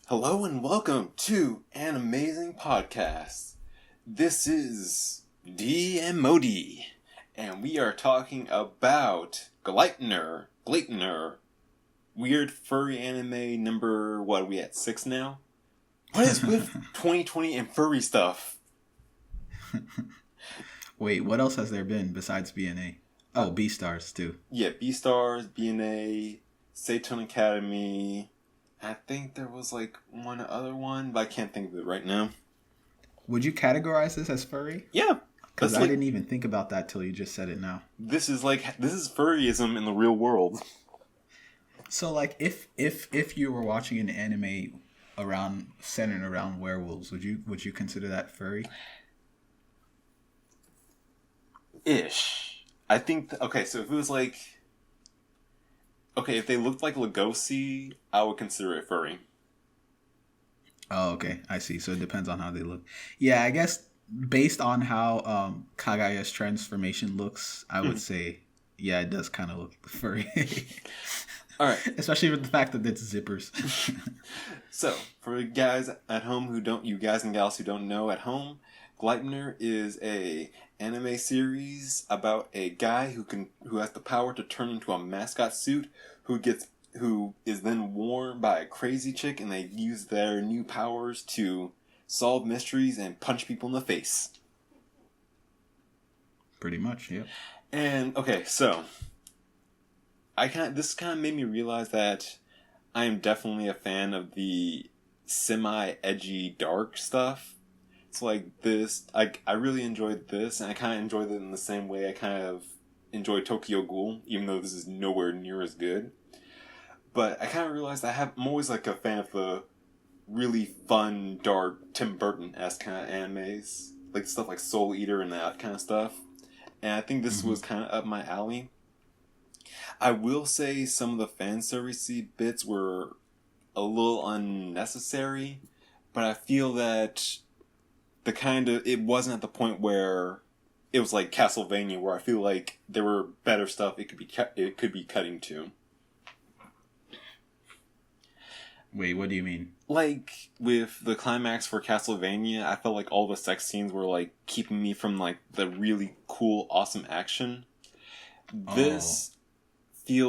Hello and welcome to an amazing podcast. This is DMOD, and we are talking about Gleipnir, weird furry anime number, what are we at, 6 now? What is with 2020 and furry stuff? Wait, what else has there been besides BNA? Oh, B-Stars too. Yeah, B-Stars, BNA, Satan Academy. I think there was like one other one, but I can't think of it right now. Would you categorize this as furry? Yeah. Because I didn't even think about that till you just said it now. This is furryism in the real world. So like if you were watching an anime centered around werewolves, would you consider that furry? Ish. I think okay, so if it was like if they looked like Lugosi, I would consider it furry. Oh, okay. I see. So it depends on how they look. Yeah, I guess based on how Kagaya's transformation looks, I would say, yeah, it does kind of look furry. All right. Especially with the fact that it's zippers. So, for you guys at home you guys and gals who don't know at home, Gleipnir is a anime series about a guy who has the power to turn into a mascot suit who is then worn by a crazy chick, and they use their new powers to solve mysteries and punch people in the face. Pretty much, yeah. And okay, so this kind of made me realize that I am definitely a fan of the semi-edgy dark stuff. It's like this, I really enjoyed this, and I kind of enjoyed it in the same way I kind of enjoyed Tokyo Ghoul, even though this is nowhere near as good. But I kind of realized I'm always like a fan of the really fun, dark, Tim Burton-esque kind of animes, like stuff like Soul Eater and that kind of stuff. And I think this was kind of up my alley. I will say some of the fan servicey bits were a little unnecessary, but I feel that it wasn't at the point where it was like Castlevania, where I feel like there were better stuff it could be cutting to. Wait, what do you mean? Like with the climax for Castlevania, I felt like all the sex scenes were like keeping me from like the really cool, awesome action. This it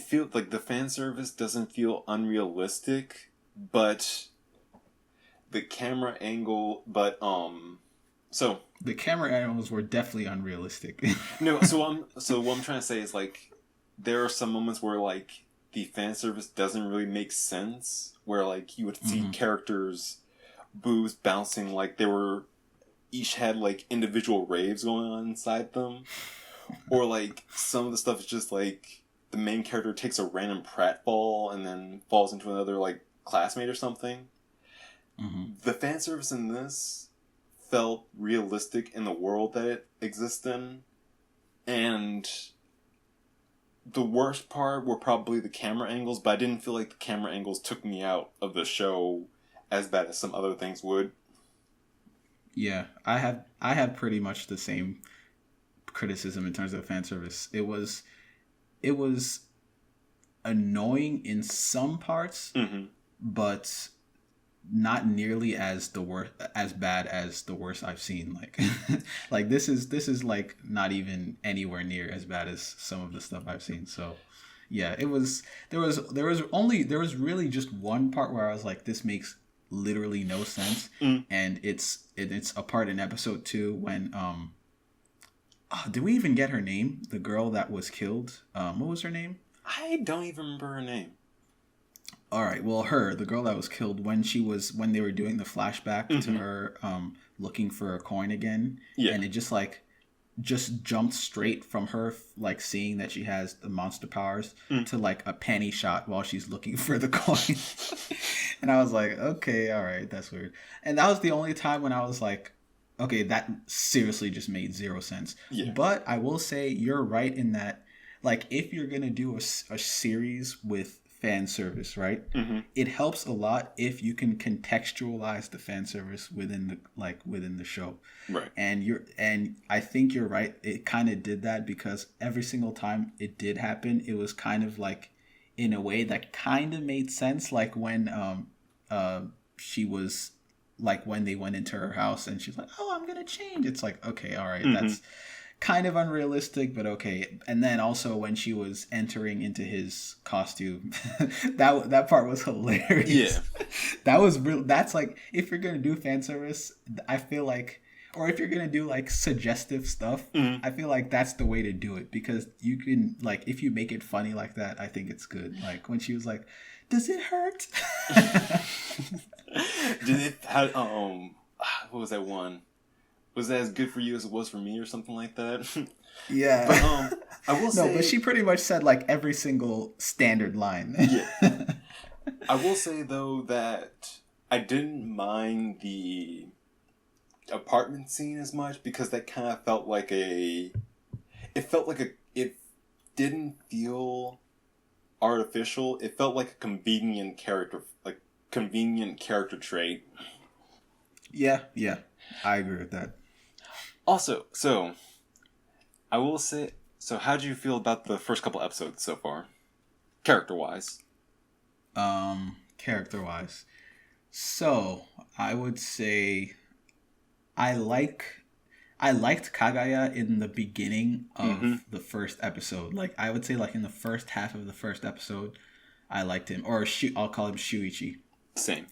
feels like the fan service doesn't feel unrealistic, but the camera angle, so the camera angles were definitely unrealistic. No, so what I'm trying to say is like there are some moments where like the fan service doesn't really make sense, where like you would see characters' boobs bouncing like each had like individual raves going on inside them, or like some of the stuff is just like the main character takes a random pratfall and then falls into another like classmate or something. The fan service in this felt realistic in the world that it exists in, and the worst part were probably the camera angles, but I didn't feel like the camera angles took me out of the show as bad as some other things would. Yeah, I have pretty much the same criticism in terms of fan service. It was annoying in some parts, but not nearly as bad as the worst I've seen. Like like this is like not even anywhere near as bad as some of the stuff I've seen. So yeah, there was really just one part where I was like, this makes literally no sense. And it's a part in episode 2 when did we even get her name? The girl that was killed. What was her name? I don't even remember her name. All right, well, the girl that was killed, when they were doing the flashback to her looking for a coin again, and it just jumped straight from her like seeing that she has the monster powers to like a panty shot while she's looking for the coin. And I was like, okay, all right, that's weird. And that was the only time when I was like, okay, that seriously just made zero sense. Yeah. But I will say you're right in that, like, if you're going to do a series with fan service, right? It helps a lot if you can contextualize the fan service within the show. Right. And I think you're right. It kind of did that because every single time it did happen, it was kind of like in a way that kind of made sense, like when she was like when they went into her house and she's like, "Oh, I'm gonna change." It's like, okay, all right, Mm-hmm. that's kind of unrealistic, but okay. And then also when she was entering into his costume, that part was hilarious. Yeah. That was real. That's like, if you're gonna do fan service, I feel like, or if you're gonna do like suggestive stuff, Mm-hmm. I feel like that's the way to do it, because you can, like, if you make it funny like that, I think it's good. Like when she was like, "Does it hurt?" Did it? How, what was that one? Was that as good for you as it was for me, or something like that? Yeah. But I will say, no, but she pretty much said like every single standard line. Yeah. I will say though that I didn't mind the apartment scene as much, because that kind of felt like it didn't feel artificial. It felt like a convenient character trait. Yeah, I agree with that. Also, so I will say, so how do you feel about the first couple episodes so far, character wise? Character wise, so I would say I liked Kagaya in the beginning of the first episode. Like, I would say, like, in the first half of the first episode, I liked him. Or I'll call him Shuichi. Same.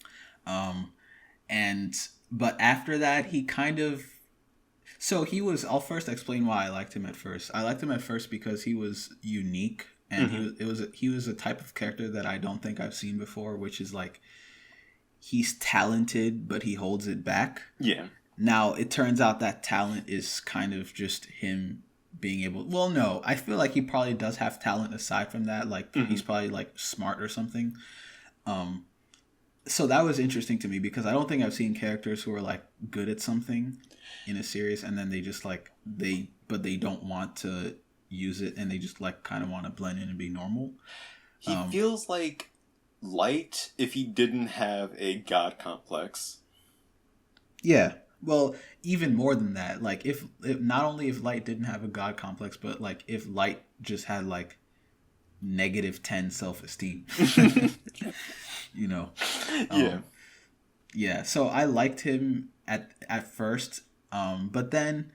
But after that, he kind of... So I'll first explain why I liked him at first. I liked him at first because he was unique. And he was a type of character that I don't think I've seen before, which is like, he's talented, but he holds it back. Yeah. Now, it turns out that talent is kind of just him being able... Well, no, I feel like he probably does have talent aside from that. Like, he's probably, like, smart or something. So that was interesting to me, because I don't think I've seen characters who are, like, good at something in a series, and then they just, like... But they don't want to use it, and they just, like, kind of want to blend in and be normal. He feels like Light if he didn't have a god complex. Yeah. Well, even more than that, like, if not only if Light didn't have a god complex, but like if Light just had like -10 self-esteem, you know. Yeah. So I liked him at first, but then,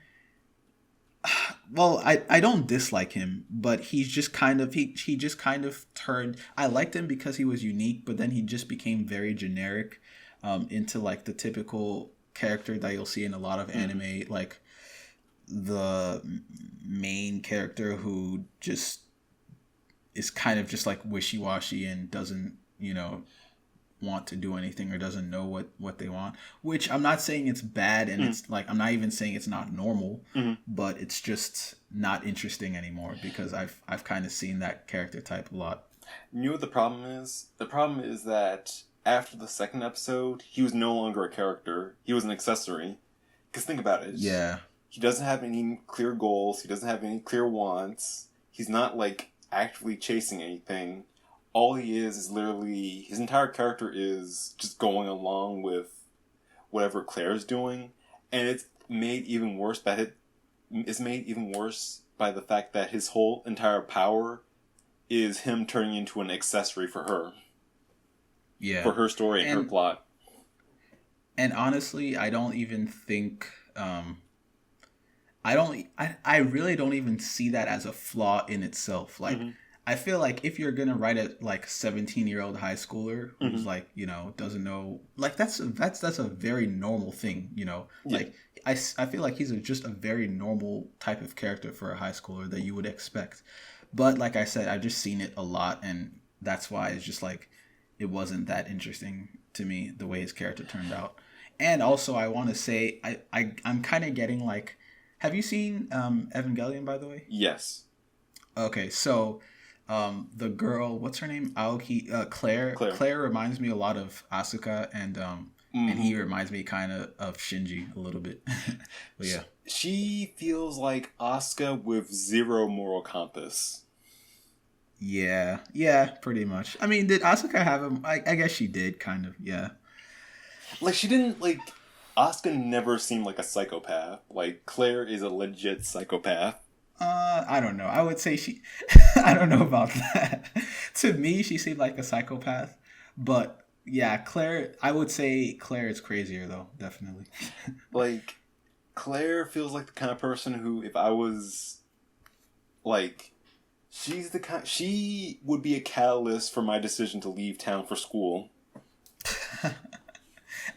well, I don't dislike him, but he's just kind of he just kind of turned. I liked him because he was unique, but then he just became very generic, into like the typical character that you'll see in a lot of anime, like the main character who just is kind of just like wishy-washy and doesn't, want to do anything, or doesn't know what they want, which I'm not saying it's bad, and it's like, I'm not even saying it's not normal, but it's just not interesting anymore, because I've kind of seen that character type a lot. You know what the problem is? The problem is that after the second episode, he was no longer a character. He was an accessory. Because think about it. Yeah. He doesn't have any clear goals. He doesn't have any clear wants. He's not, like, actively chasing anything. All he is literally... His entire character is just going along with whatever Claire's doing. And it's made even worse by the fact that his whole entire power is him turning into an accessory for her. Yeah. For her story and her plot. And honestly, I don't even think... I really don't even see that as a flaw in itself. Like, I feel like if you're gonna write a like 17-year-old high schooler who's like, doesn't know, like, that's a very normal thing, Like, I feel like he's just a very normal type of character for a high schooler that you would expect. But like I said, I've just seen it a lot, and that's why it's just like, it wasn't that interesting to me, the way his character turned out. And also, I want to say, I'm kind of getting like... Have you seen Evangelion, by the way? Yes. Okay, so the girl, what's her name? Aoki, Claire. Claire reminds me a lot of Asuka, and he reminds me kind of Shinji a little bit. But yeah. She feels like Asuka with zero moral compass. Yeah, pretty much. I mean, did Asuka have him? I guess she did, kind of, yeah. Like, she didn't, like... Asuka never seemed like a psychopath. Like, Claire is a legit psychopath. I don't know. I would say she. I don't know about that. To me, she seemed like a psychopath. But yeah, Claire. I would say Claire is crazier though. Definitely. Like, Claire feels like the kind of person who, if I was, like, she's the kind. She would be a catalyst for my decision to leave town for school.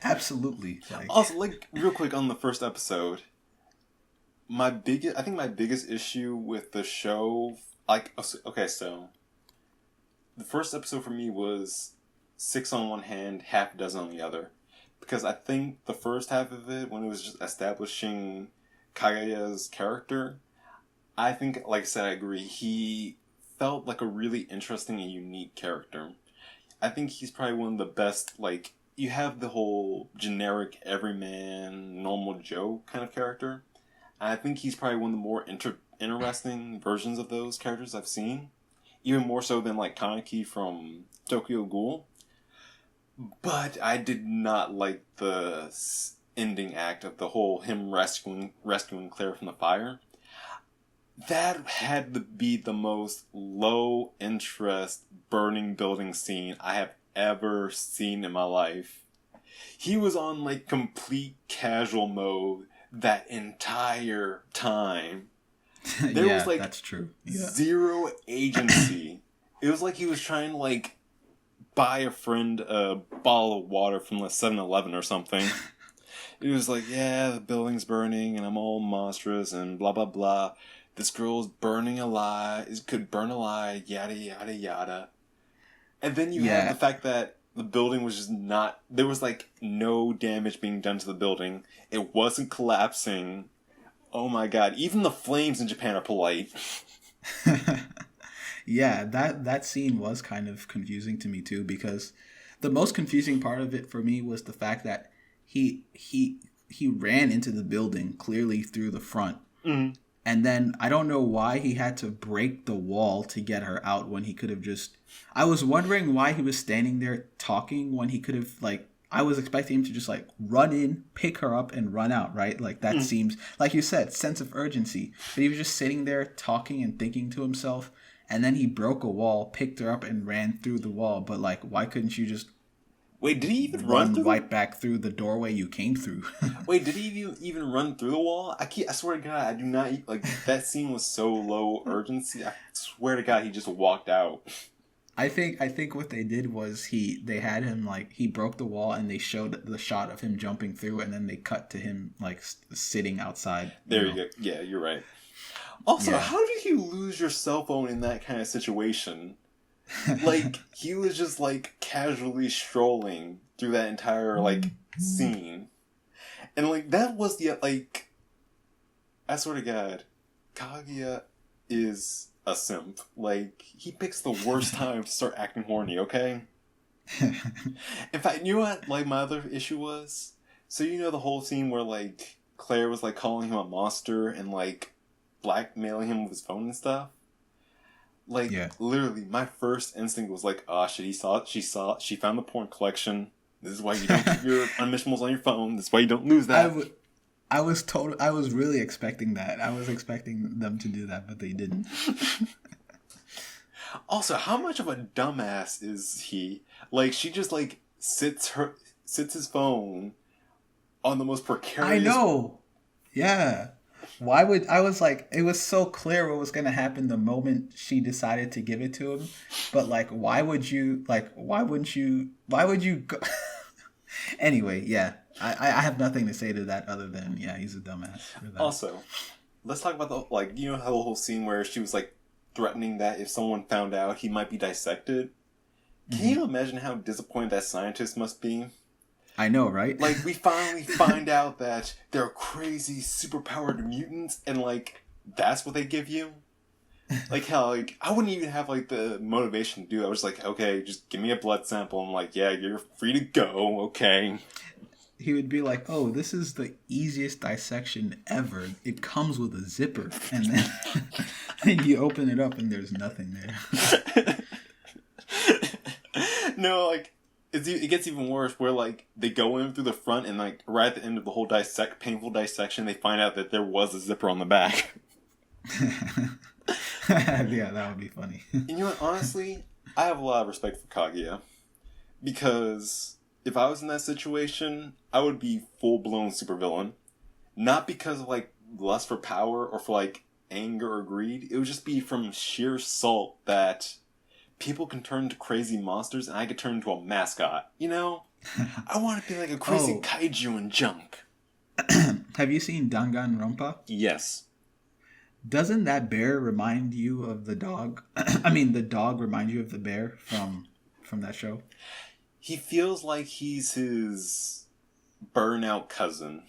Absolutely. Also, like, real quick on the first episode, my biggest issue with the show, like, okay, so the first episode for me was 6 on one hand, half a dozen on the other, because I think the first half of it, when it was just establishing Kaguya's character, I think, like I said, I agree, he felt like a really interesting and unique character. I think he's probably one of the best, like, you have the whole generic everyman, normal Joe kind of character. And I think he's probably one of the more interesting versions of those characters I've seen. Even more so than, like, Kaneki from Tokyo Ghoul. But I did not like the ending act of the whole him rescuing Claire from the fire. That had to be the most low interest burning building scene I have ever seen in my life. He was on like complete casual mode that entire time. There was like that's true. Zero agency. It was like he was trying to like buy a friend a bottle of water from the 7-Eleven or something. It was like, yeah, the building's burning and I'm all monstrous and blah blah blah. This girl's burning alive, could burn alive, yada yada yada. And then you have the fact that the building was just not, there was like no damage being done to the building. It wasn't collapsing. Oh my god, even the flames in Japan are polite. Yeah, that scene was kind of confusing to me too, because the most confusing part of it for me was the fact that he ran into the building clearly through the front. Mm-hmm. And then I don't know why he had to break the wall to get her out when he could have just... I was wondering why he was standing there talking when he could have, like... I was expecting him to just, like, run in, pick her up, and run out, right? Like, that seems... Like you said, sense of urgency. But he was just sitting there talking and thinking to himself. And then he broke a wall, picked her up, and ran through the wall. But, like, why couldn't you just... Wait, did he even run through right back through the doorway you came through? Wait, did he even run through the wall? I swear to God, I do not... Like, that scene was so low urgency. I swear to God, he just walked out. I think what they did was they had him, like, he broke the wall and they showed the shot of him jumping through, and then they cut to him, like, sitting outside. There you go. Yeah, you're right. Also, how did you lose your cell phone in that kind of situation? Like, he was just, like, casually strolling through that entire, like, scene. And, like, that was the, like... I swear to God, Kaguya is a simp. Like, he picks the worst time to start acting horny, okay? In fact, you know what, like, my other issue was? So, you know the whole scene where, like, Claire was, like, calling him a monster and, like, blackmailing him with his phone and stuff? Like, literally, my first instinct was like, oh shit, she found the porn collection. This is why you don't keep your unmissionables on your phone. This is why you don't lose that. I was really expecting that. I was expecting them to do that, but they didn't. Also, how much of a dumbass is he? Like, she just, like, sits his phone on the most precarious... I know! Yeah. Why would... I was like, it was so clear what was going to happen the moment she decided to give it to him. But, like, why would you go... Anyway, yeah. I have nothing to say to that other than, yeah, he's a dumbass. Also, let's talk about the, like, you know how the whole scene where she was, like, threatening that if someone found out, he might be dissected? Can you imagine how disappointed that scientist must be? I know, right? Like, we finally find out that they're crazy, superpowered mutants, and, like, that's what they give you? Like, hell, like, I wouldn't even have, like, the motivation to do it. I was like, okay, just give me a blood sample. I'm like, yeah, you're free to go, okay. He would be like, oh, this is the easiest dissection ever. It comes with a zipper. And then and you open it up and there's nothing there. No, like, it gets even worse where, like, they go in through the front and, like, right at the end of the whole painful dissection, they find out that there was a zipper on the back. Yeah, that would be funny. And you know what? Honestly, I have a lot of respect for Kaguya. Because if I was in that situation, I would be full-blown supervillain. Not because of, like, lust for power or for, like, anger or greed. It would just be from sheer salt that people can turn into crazy monsters and I could turn into a mascot. You know? I want to be like a crazy kaiju and junk. Have you seen Danganronpa? Yes. Doesn't that bear remind you of the dog? I mean, the dog remind you of the bear from that show? He feels like he's his burnout cousin.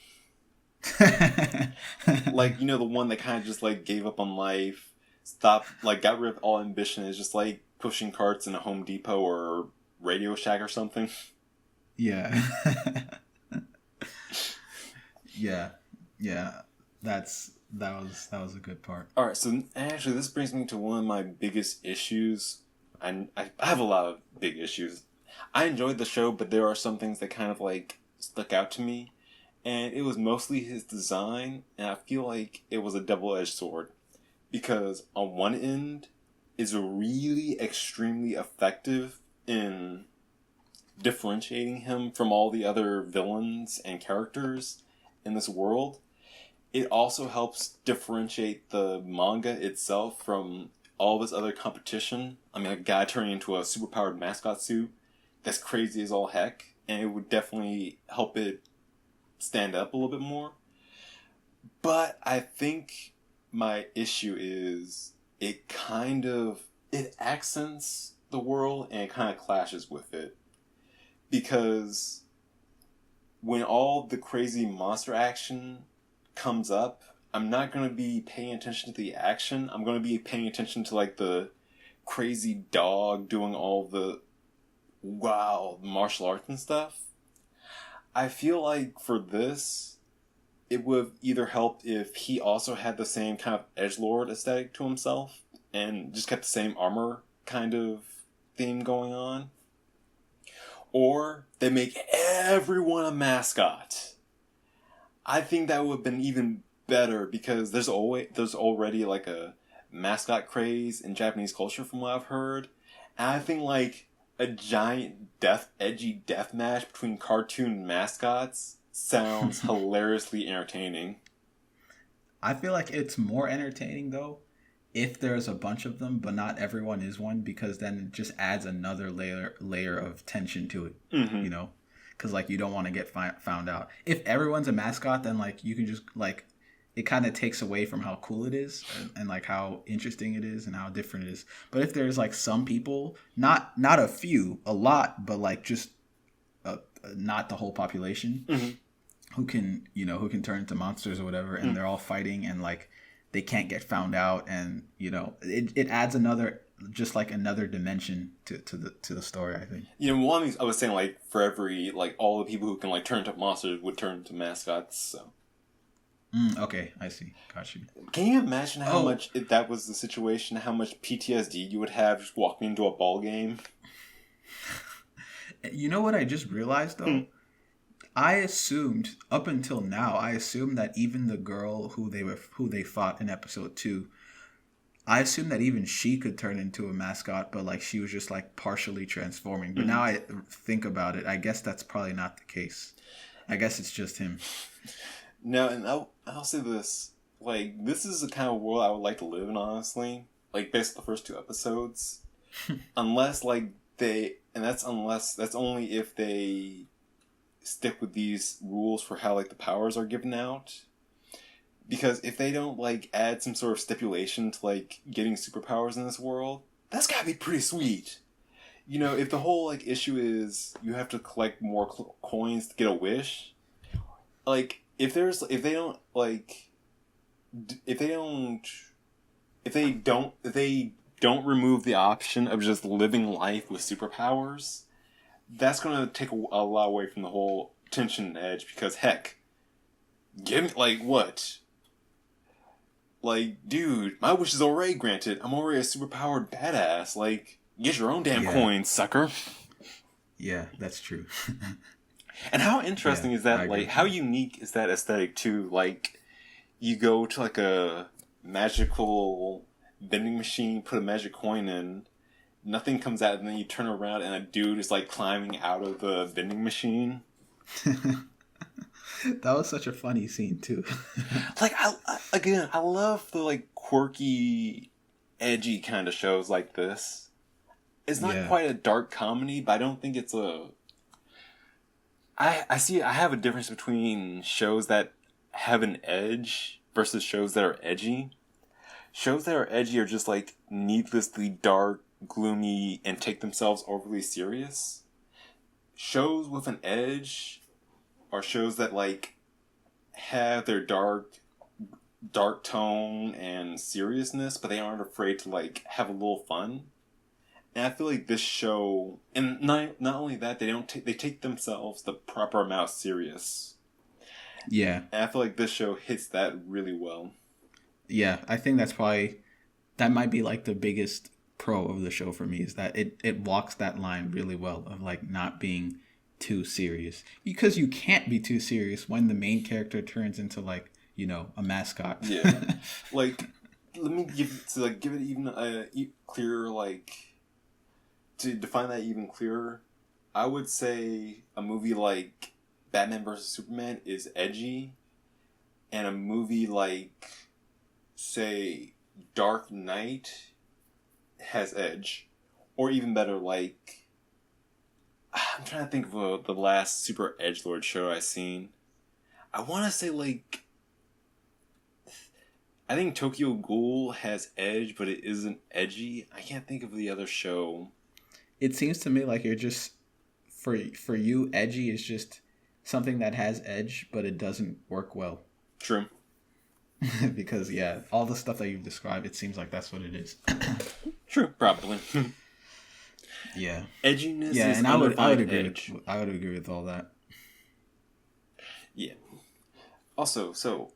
Like, you know, the one that kind of just, like, gave up on life, stopped, like, got rid of all ambition, is just, like, pushing carts in a Home Depot or Radio Shack or something. Yeah. Yeah. That was a good part. Alright, so actually this brings me to one of my biggest issues. I have a lot of big issues. I enjoyed the show, but there are some things that kind of, like, stuck out to me. And it was mostly his design, and I feel like it was a double-edged sword. Because on one end, is really extremely effective in differentiating him from all the other villains and characters in this world. It also helps differentiate the manga itself from all of its other competition. I mean, a guy turning into a superpowered mascot suit that's crazy as all heck, and it would definitely help it stand up a little bit more. But I think my issue is it accents the world and it kind of clashes with it. Because when all the crazy monster action comes up, I'm not going to be paying attention to the action. I'm going to be paying attention to, like, the crazy dog doing all the martial arts and stuff. I feel like for this, it would have either helped if he also had the same kind of edgelord aesthetic to himself and just kept the same armor kind of theme going on. Or they make everyone a mascot. I think that would have been even better because there's already like a mascot craze in Japanese culture from what I've heard. And I think like a giant edgy death match between cartoon mascots sounds hilariously entertaining. I feel like it's more entertaining though if there's a bunch of them, but not everyone is one, because then it just adds another layer of tension to it. Mm-hmm. You know, because like you don't want to get found out. If everyone's a mascot, then like you can just like it kind of takes away from how cool it is and like how interesting it is and how different it is. But if there's like some people, not a few, a lot, but like just not the whole population, mm-hmm. who can turn into monsters or whatever, and they're all fighting and like they can't get found out, and you know it adds another dimension to the story, I think. You know, one of these, I was saying like for every like all the people who can like turn into monsters would turn into mascots. So. Okay, I see. Got you. Can you imagine how much, if that was the situation, how much PTSD you would have just walking into a ball game? You know what I just realized though? I assumed up until now, that even the girl who they fought in episode 2, I assumed that even she could turn into a mascot, but like she was just like partially transforming. But now I think about it, I guess that's probably not the case. I guess it's just him. No, and I'll say this. Like, this is the kind of world I would like to live in, honestly. Like, based on the first 2 episodes. Unless, like, that's only if they stick with these rules for how, like, the powers are given out. Because if they don't, like, add some sort of stipulation to, like, getting superpowers in this world, that's gotta be pretty sweet. You know, if the whole, like, issue is you have to collect more coins to get a wish, like, if they don't remove the option of just living life with superpowers, that's gonna take a lot away from the whole tension and edge. Because heck, give me like what? Like, dude, my wish is already granted. I'm already a superpowered badass. Like, get your own damn coins, sucker. Yeah, that's true. And how interesting is that? Like, how unique is that aesthetic too? Like, you go to like a magical vending machine, put a magic coin in, nothing comes out, and then you turn around and a dude is like climbing out of the vending machine. That was such a funny scene too. Like I love the like quirky, edgy kind of shows like this. It's not quite a dark comedy, but I don't think it's a. I have a difference between shows that have an edge versus shows that are edgy. Shows that are edgy are just like needlessly dark, gloomy, and take themselves overly serious. Shows with an edge are shows that like have their dark tone and seriousness, but they aren't afraid to like have a little fun. And I feel like this show, and not only that, they take themselves the proper amount serious. Yeah. And I feel like this show hits that really well. Yeah, I think that might be like the biggest pro of the show for me, is that it walks that line really well of like not being too serious, because you can't be too serious when the main character turns into like, you know, a mascot. Yeah. Like, let me give it even a clearer, like, to define that even clearer, I would say a movie like Batman vs. Superman is edgy, and a movie like, say, Dark Knight has edge. Or even better, like, I'm trying to think of the last super edgelord show I've seen. I want to say, like, I think Tokyo Ghoul has edge, but it isn't edgy. I can't think of the other show. It seems to me like you're just, for you, edgy is just something that has edge, but it doesn't work well. True. Because, yeah, all the stuff that you've described, it seems like that's what it is. True, probably. Yeah. Edginess is and I would agree with all that. Yeah. Also, so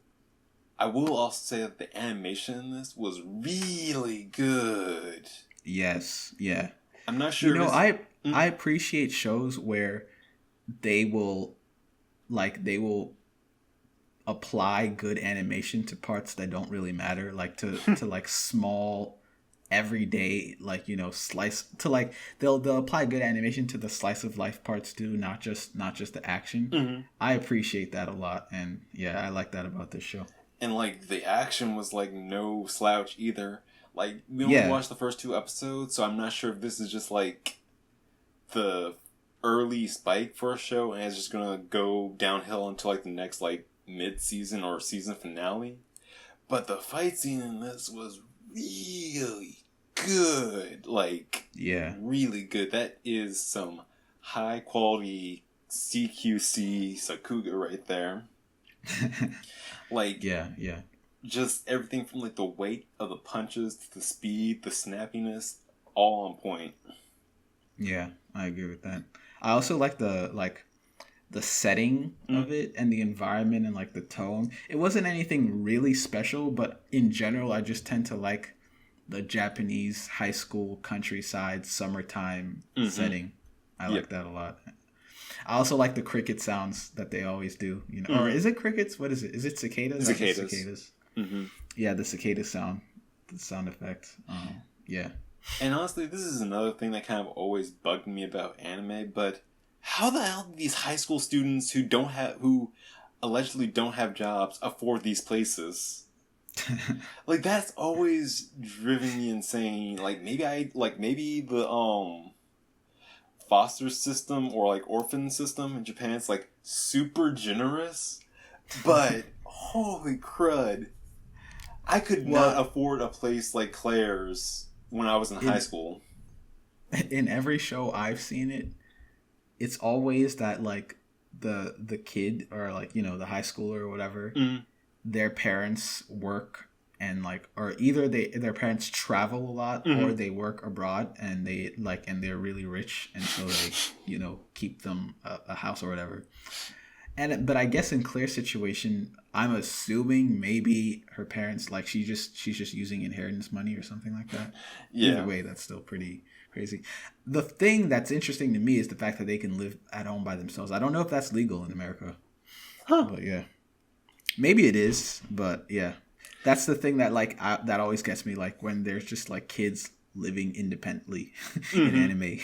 I will also say that the animation in this was really good. Yes, yeah. I'm not sure. You know, I appreciate shows where they will apply good animation to parts that don't really matter, like to like small everyday, like, you know, slice to like they'll apply good animation to the slice of life parts too, not just the action. Mm-hmm. I appreciate that a lot, and yeah, I like that about this show. And like the action was like no slouch either. Like, we only watched the first 2 episodes, so I'm not sure if this is just like the early spike for a show and it's just gonna go downhill until like the next like mid-season or season finale. But the fight scene in this was really good. Like, yeah, really good. That is some high quality CQC Sakuga right there. Like, yeah. Just everything from like the weight of the punches to the speed, the snappiness, all on point. Yeah, I agree with that. I also like the setting of it and the environment and like the tone. It wasn't anything really special, but in general, I just tend to like the Japanese high school countryside summertime setting. I like that a lot. I also like the cricket sounds that they always do. You know, or is it crickets? What is it? Is it cicadas? Cicadas. Mm-hmm. Yeah, the cicada sound, the sound effect. Yeah. And honestly, this is another thing that kind of always bugged me about anime. But how the hell do these high school students who allegedly don't have jobs afford these places? Like, that's always driven me insane. Like, maybe the foster system or like orphan system in Japan is like super generous, but holy crud, I could not afford a place like Claire's when I was in high school. In every show I've seen it's always that like the kid or like, you know, the high schooler or whatever, their parents work and like, or either their parents travel a lot or they work abroad and they're really rich and so they, you know, keep them a house or whatever. But I guess in Claire's situation, I'm assuming maybe her parents, like, she's just using inheritance money or something like that. Yeah. Either way, that's still pretty crazy. The thing that's interesting to me is the fact that they can live at home by themselves. I don't know if that's legal in America. But yeah. Maybe it is, but yeah. That's the thing that like that always gets me, like when there's just like kids living independently in anime.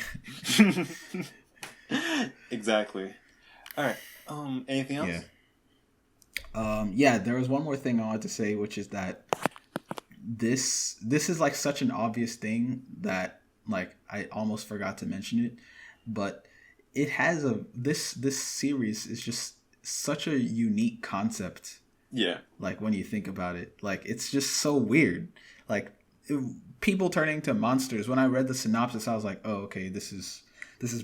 Exactly. All right. Anything else? Yeah. There was one more thing I wanted to say, which is that this is like such an obvious thing that like I almost forgot to mention it, but it has this series is just such a unique concept. Yeah. Like when you think about it, like it's just so weird. Like people turning into monsters. When I read the synopsis, I was like, oh, okay, this is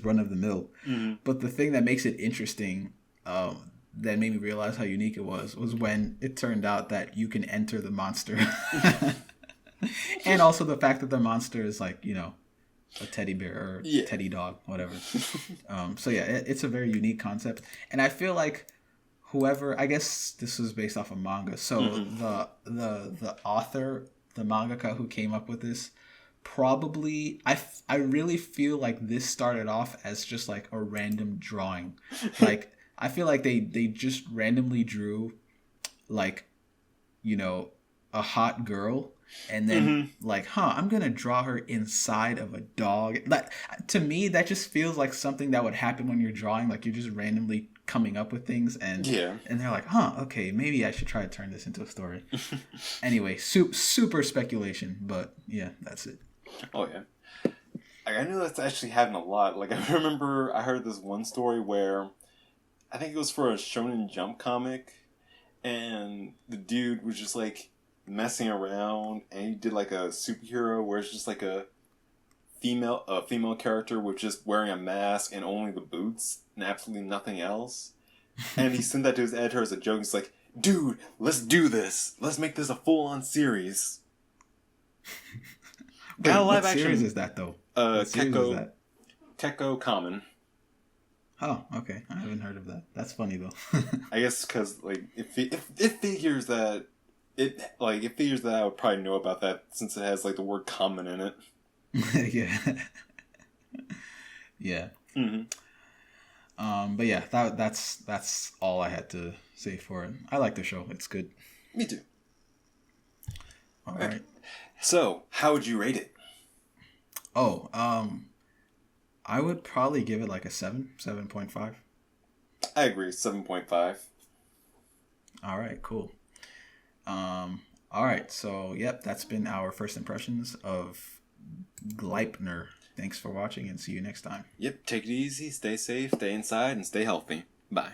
run of the mill. Mm-hmm. But the thing that makes it interesting, that made me realize how unique it was when it turned out that you can enter the monster, and also the fact that the monster is like, you know, a teddy bear or teddy dog, whatever. So yeah, it's a very unique concept, and I feel like whoever, I guess this was based off a manga, so the author, the mangaka who came up with this, probably I really feel like this started off as just like a random drawing. Like I feel like they just randomly drew like, you know, a hot girl, and then like, I'm gonna draw her inside of a dog. That, to me, that just feels like something that would happen when you're drawing, like you're just randomly coming up with things, and they're like, okay, maybe I should try to turn this into a story. Anyway, super speculation, but yeah, that's it. Oh yeah, I know that's actually happened a lot. Like I remember I heard this one story where I think it was for a Shonen Jump comic, and the dude was just like messing around, and he did like a superhero where it's just like a female character with just wearing a mask and only the boots and absolutely nothing else. And he sent that to his editor as a joke. He's like, dude, let's do this. Let's make this a full-on series. Wait, what series is that though? Kekko Common. Oh, okay. I haven't heard of that. That's funny though. I guess because like it figures that I would probably know about that since it has like the word common in it. Yeah. Yeah. But yeah, that's all I had to say for it. I like the show. It's good. Me too. All right. So, how would you rate it? Oh, I would probably give it like a 7.5. I agree, 7.5. All right, cool. All right, so yep, that's been our first impressions of Gleipnir. Thanks for watching, and see you next time. Yep, take it easy, stay safe, stay inside, and stay healthy. Bye.